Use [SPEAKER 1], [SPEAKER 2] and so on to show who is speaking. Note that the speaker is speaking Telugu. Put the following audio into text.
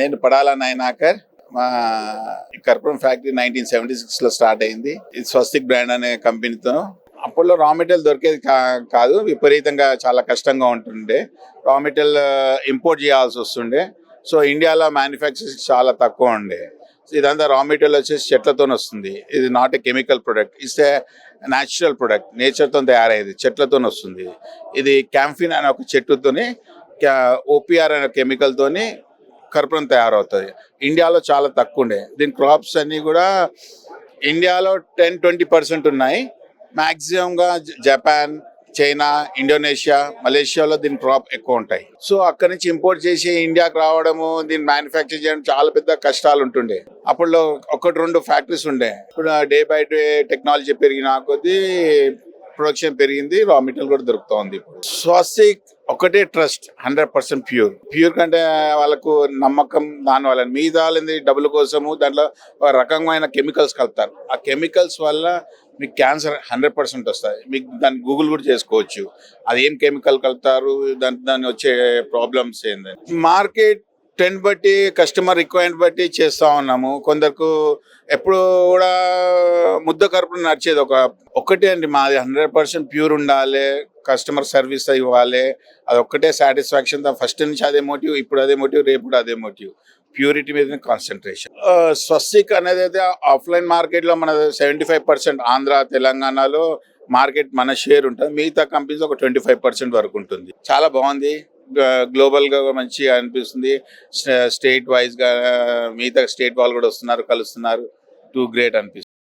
[SPEAKER 1] నేను పడాల నయనాకర్. మా కర్పూరం ఫ్యాక్టరీ 1976 లో స్టార్ట్ అయింది. ఇది స్వస్తిక్ బ్రాండ్ అనే కంపెనీతో. అప్పట్లో రా మెటీరియల్ దొరికేది కాదు, విపరీతంగా చాలా కష్టంగా ఉంటుండే. రా మెటీరియల్ ఇంపోర్ట్ చేయాల్సి వస్తుండే. సో ఇండియాలో మ్యానుఫ్యాక్చరింగ్ చాలా తక్కువ ఉండే. ఇదంతా రా మెటీరియల్ వచ్చేసి చెట్లతో వస్తుంది. ఇది not a chemical product, it's a natural product. నేచర్తో తయారయ్యేది, చెట్లతో వస్తుంది. ఇది క్యాంఫిన్ అనే ఒక చెట్టుతోని, ఓపీఆర్ అనే కెమికల్ తోని కర్పూరం తయారవుతుంది. ఇండియాలో చాలా తక్కువ ఉండే. దీని క్రాప్స్ అన్ని కూడా ఇండియాలో 10-20% ఉన్నాయి. మ్యాక్సిమంగా జపాన్, చైనా, ఇండోనేషియా, మలేషియాలో దీని క్రాప్ ఎక్కువ ఉంటాయి. సో అక్కడి నుంచి ఇంపోర్ట్ చేసి ఇండియాకి రావడము, దీన్ని మ్యానుఫ్యాక్చర్ చేయడం చాలా పెద్ద కష్టాలు ఉంటుండే. అప్పుడు 1-2 ఫ్యాక్టరీస్ ఉండే. ఇప్పుడు డే బై డే టెక్నాలజీ పెరిగిన కొద్దీ ప్రొడక్షన్ పెరిగింది, రా మెటీరియల్ కూడా దొరుకుతుంది. స్వస్తిక్ ఒకటే ట్రస్ట్, 100% ప్యూర్ కంటే వాళ్ళకు నమ్మకం. దాని వల్ల మిగతా డబ్బుల కోసము దాంట్లో ఒక రకమైన కెమికల్స్ కలుపుతారు. ఆ కెమికల్స్ వల్ల మీకు క్యాన్సర్ 100% వస్తుంది. మీకు దాన్ని గూగుల్ కూడా చేసుకోవచ్చు, అది ఏం కెమికల్ కలుపుతారు, దాన్ని వచ్చే ప్రాబ్లమ్స్ ఏందని. మార్కెట్ ట్రెండ్ బట్టి, కస్టమర్ రిక్వైర్మెంట్ బట్టి చేస్తూ ఉన్నాము. కొందరికి ఎప్పుడు కూడా ముద్ద కర్పూరం నడిచేది ఒక్కటే అండి. మాది 100% ప్యూర్ ఉండాలి, కస్టమర్ సర్వీస్ ఇవ్వాలి, అది ఒక్కటే సాటిస్ఫాక్షన్. ఫస్ట్ నుంచి అదే మోటివ్, ఇప్పుడు అదే మోటివ్, రేపు కూడా అదే మోటివ్. ప్యూరిటీ మీద కాన్సన్ట్రేషన్. స్వస్తిక్ అనేది అయితే ఆఫ్లైన్ మార్కెట్లో మన 75% ఆంధ్ర, తెలంగాణలో మార్కెట్ మన షేర్ ఉంటుంది. మిగతా కంపెనీస్ ఒక 25% వరకు ఉంటుంది. చాలా బాగుంది, గ్లోబల్ గా మంచిగా అనిపిస్తుంది. స్టేట్ వైజ్ గా మిగతా స్టేట్ వాళ్ళు కూడా వస్తున్నారు, కలుస్తున్నారు. టూ గ్రేట్ అనిపిస్తుంది.